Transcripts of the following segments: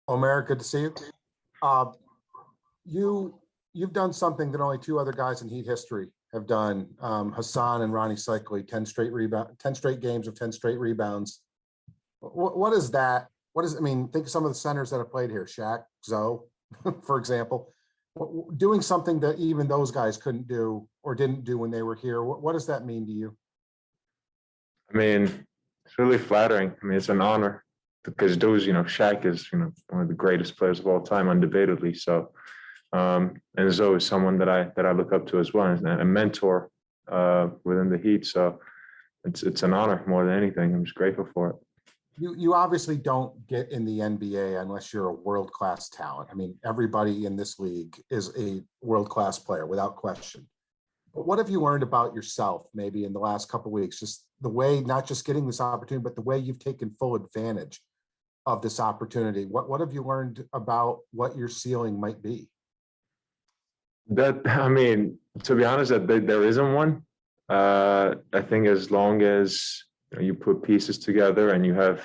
Omer, good to see you. Uh, you've done something that only two other guys in Heat history have done. Hassan and Ronnie Cycli, 10 straight games of 10 straight rebounds. What is that? I mean, think of some of the centers that have played here, Shaq, Zoe, for example, doing something that even those guys couldn't do or didn't do when they were here. What does that mean to you? I mean, it's really flattering. I mean, it's an honor because those, Shaq is, one of the greatest players of all time, undebatedly. So, and Zoe is someone that I look up to as well, and a mentor within the Heat. So it's an honor more than anything. I'm just grateful for it. You obviously don't get in the NBA unless you're a world-class talent. I mean, everybody in this league is a world-class player without question. But what have you learned about yourself maybe in the last couple of weeks? Just the way, not just getting this opportunity, but the way you've taken full advantage of this opportunity. What have you learned about what your ceiling might be? I mean, to be honest, that there isn't one. I think as long as you put pieces together and you have,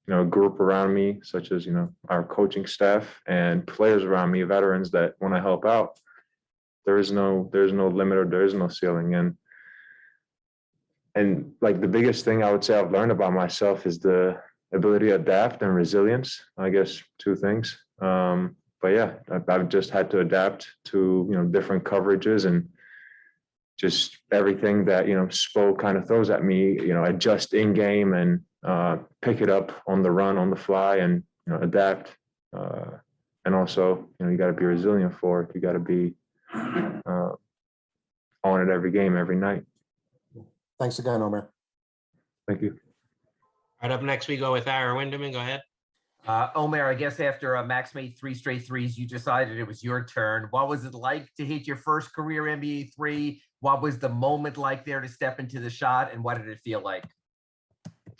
a group around me, such as, our coaching staff and players around me, veterans that want to help out, there's no limit or there is no ceiling. And like the biggest thing I would say I've learned about myself is the ability to adapt and resilience. I guess two things. But yeah, I've just had to adapt to, different coverages and just everything that, Spo kind of throws at me, adjust in game and pick it up on the run, on the fly, and, adapt. And also, you got to be resilient for it. You got to be on it every game, every night. Thanks again, Omer. Thank you. Right, up next, we go with Ira Winderman. Go ahead. Omer, I guess after Max made 3 straight threes, you decided it was your turn. What was it like to hit your first career NBA three? What was the moment like there to step into the shot, and what did it feel like?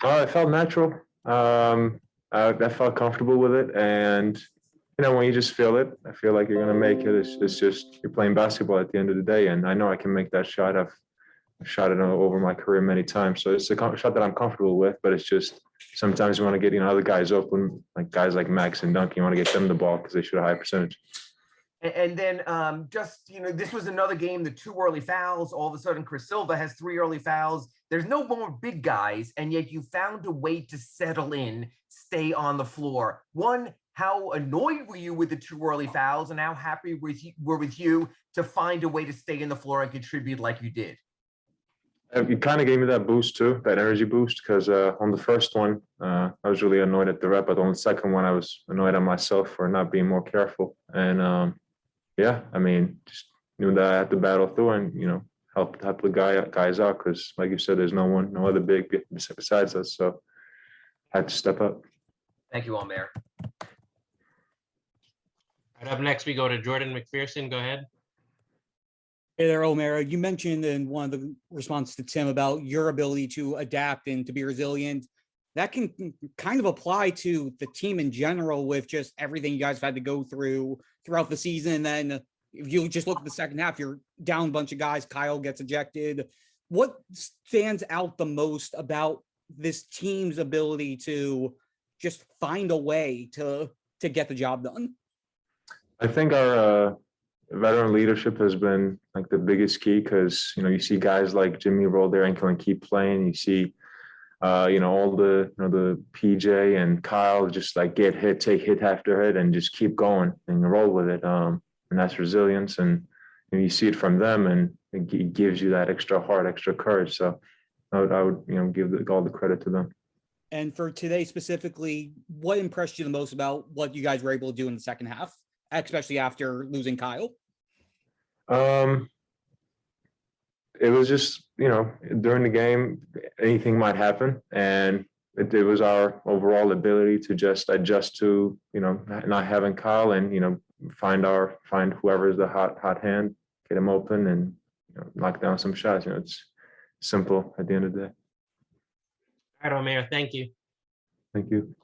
It felt natural. I felt comfortable with it, and when you just feel it, I feel like you're gonna make it. It's just you're playing basketball at the end of the day, and I know I can make that shot. I've shot it over my career many times, so it's a shot that I'm comfortable with. But it's just sometimes you want to get other guys open, like guys like Max and Duncan. You want to get them the ball because they shoot a high percentage. And then this was another game, the 2 early fouls. All of a sudden, Chris Silva has 3 early fouls. There's no more big guys, and yet you found a way to settle in, stay on the floor. One, how annoyed were you with the 2 early fouls, and how happy were with you to find a way to stay in the floor and contribute like you did? It kind of gave me that boost too, that energy boost, because on the first one, I was really annoyed at the rep, but on the second one, I was annoyed at myself for not being more careful. And yeah, I mean, just knew that I had to battle through and, help the guys out, because like you said, there's no other big besides us, so I had to step up. Thank you, Omer. Right, up next, we go to Jordan McPherson. Go ahead. Hey there, Omer. You mentioned in one of the responses to Tim about your ability to adapt and to be resilient. That can kind of apply to the team in general with just everything you guys have had to go through throughout the season. And then if you just look at the second half, you're down a bunch of guys. Kyle gets ejected. What stands out the most about this team's ability to just find a way to get the job done? I think our veteran leadership has been like the biggest key, because you see guys like Jimmy roll their ankle and keep playing. You see all the PJ and Kyle just like get hit, take hit after hit, and just keep going and roll with it. And that's resilience, and you see it from them, and it gives you that extra heart, extra courage. So I would give all the credit to them. And for today specifically, what impressed you the most about what you guys were able to do in the second half, especially after losing Kyle? It was just, during the game, anything might happen. And it was our overall ability to just adjust to, not having Kyle and, find whoever's the hot hand, get him open and knock down some shots. It's simple at the end of the day. All right, Omer, thank you. Thank you.